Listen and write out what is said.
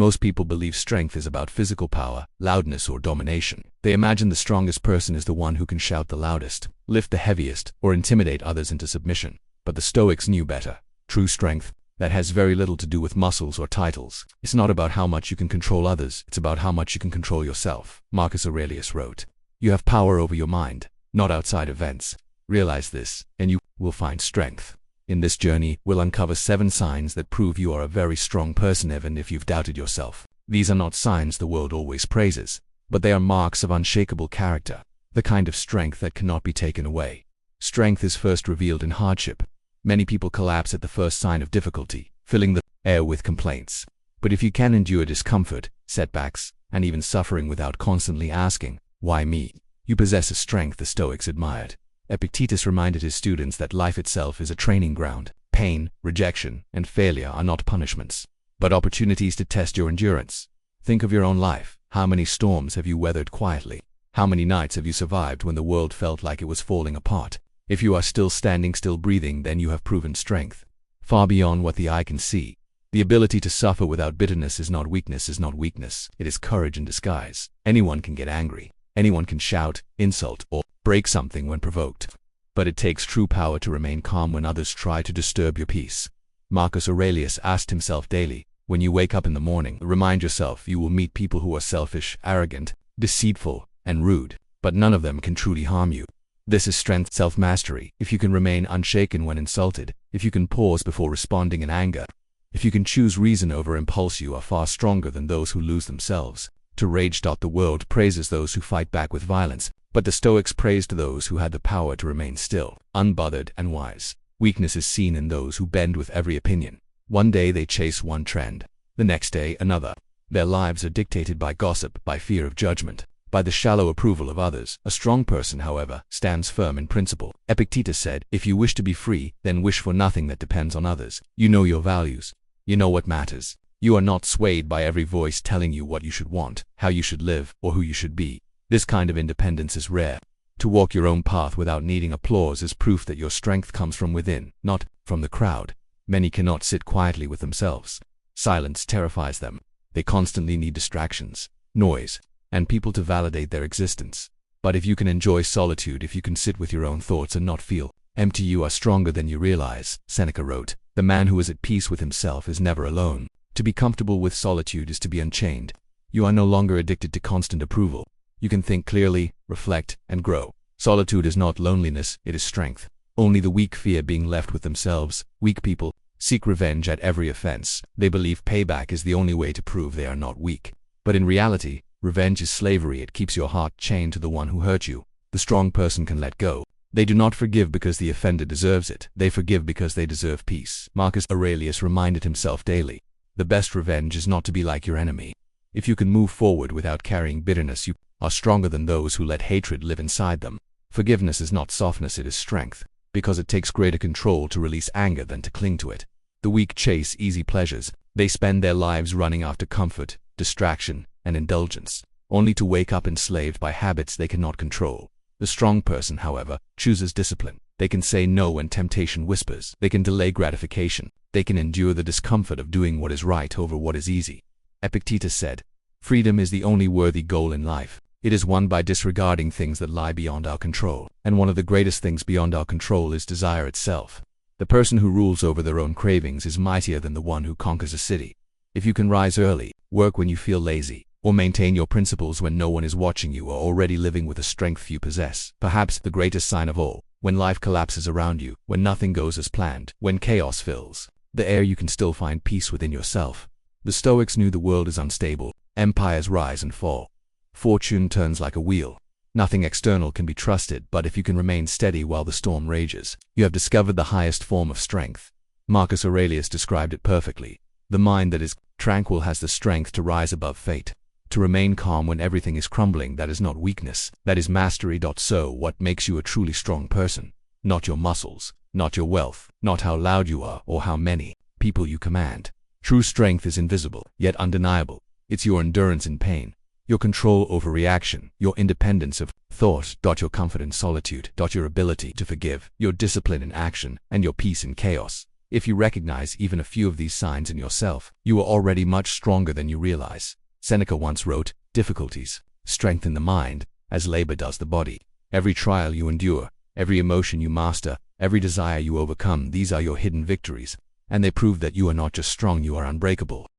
Most people believe strength is about physical power, loudness, or domination. They imagine the strongest person is the one who can shout the loudest, lift the heaviest, or intimidate others into submission. But the Stoics knew better. True strength, that has very little to do with muscles or titles. It's not about how much you can control others, it's about how much you can control yourself. Marcus Aurelius wrote, "You have power over your mind, not outside events. Realize this, and you will find strength." In this journey, we'll uncover 7 signs that prove you are a very strong person even if you've doubted yourself. These are not signs the world always praises, but they are marks of unshakable character, the kind of strength that cannot be taken away. Strength is first revealed in hardship. Many people collapse at the first sign of difficulty, filling the air with complaints. But if you can endure discomfort, setbacks, and even suffering without constantly asking, "Why me?" you possess a strength the Stoics admired. Epictetus reminded his students that life itself is a training ground. Pain, rejection, and failure are not punishments, but opportunities to test your endurance. Think of your own life. How many storms have you weathered quietly? How many nights have you survived when the world felt like it was falling apart? If you are still standing, still breathing, then you have proven strength, far beyond what the eye can see. The ability to suffer without bitterness is not weakness, it is courage in disguise. Anyone can get angry. Anyone can shout, insult, or break something when provoked. But it takes true power to remain calm when others try to disturb your peace. Marcus Aurelius asked himself daily, when you wake up in the morning, remind yourself you will meet people who are selfish, arrogant, deceitful, and rude, but none of them can truly harm you. This is strength, self-mastery. If you can remain unshaken when insulted, if you can pause before responding in anger, if you can choose reason over impulse, you are far stronger than those who lose themselves to rage. The world praises those who fight back with violence, but the Stoics praised those who had the power to remain still, unbothered, and wise. Weakness is seen in those who bend with every opinion. One day they chase one trend, the next day another. Their lives are dictated by gossip, by fear of judgment, by the shallow approval of others. A strong person, however, stands firm in principle. Epictetus said, "If you wish to be free, then wish for nothing that depends on others. You know your values. You know what matters. You are not swayed by every voice telling you what you should want, how you should live, or who you should be." This kind of independence is rare. To walk your own path without needing applause is proof that your strength comes from within, not from the crowd. Many cannot sit quietly with themselves. Silence terrifies them. They constantly need distractions, noise, and people to validate their existence. But if you can enjoy solitude, if you can sit with your own thoughts and not feel empty, you are stronger than you realize. Seneca wrote, "The man who is at peace with himself is never alone." To be comfortable with solitude is to be unchained. You are no longer addicted to constant approval. You can think clearly, reflect, and grow. Solitude is not loneliness, it is strength. Only the weak fear being left with themselves. Weak people seek revenge at every offense. They believe payback is the only way to prove they are not weak. But in reality, revenge is slavery. It keeps your heart chained to the one who hurt you. The strong person can let go. They do not forgive because the offender deserves it. They forgive because they deserve peace. Marcus Aurelius reminded himself daily, the best revenge is not to be like your enemy. If you can move forward without carrying bitterness, you are stronger than those who let hatred live inside them. Forgiveness is not softness, it is strength, because it takes greater control to release anger than to cling to it. The weak chase easy pleasures. They spend their lives running after comfort, distraction, and indulgence, only to wake up enslaved by habits they cannot control. The strong person, however, chooses discipline. They can say no when temptation whispers. They can delay gratification. They can endure the discomfort of doing what is right over what is easy. Epictetus said, "Freedom is the only worthy goal in life. It is won by disregarding things that lie beyond our control. And one of the greatest things beyond our control is desire itself. The person who rules over their own cravings is mightier than the one who conquers a city." If you can rise early, work when you feel lazy, or maintain your principles when no one is watching, you are already living with a strength you possess. Perhaps the greatest sign of all, when life collapses around you, when nothing goes as planned, when chaos fills the air, you can still find peace within yourself. The Stoics knew the world is unstable. Empires rise and fall. Fortune turns like a wheel. Nothing external can be trusted, but if you can remain steady while the storm rages, you have discovered the highest form of strength. Marcus Aurelius described it perfectly. The mind that is tranquil has the strength to rise above fate. To remain calm when everything is crumbling, that is not weakness, that is mastery. So, what makes you a truly strong person? Not your muscles, not your wealth, not how loud you are or how many people you command. True strength is invisible, yet undeniable. It's your endurance in pain, your control over reaction, your independence of thought, your comfort in solitude, your ability to forgive, your discipline in action, and your peace in chaos. If you recognize even a few of these signs in yourself, you are already much stronger than you realize. Seneca once wrote, "Difficulties strengthen the mind, as labor does the body." Every trial you endure, every emotion you master, every desire you overcome, these are your hidden victories, and they prove that you are not just strong, you are unbreakable.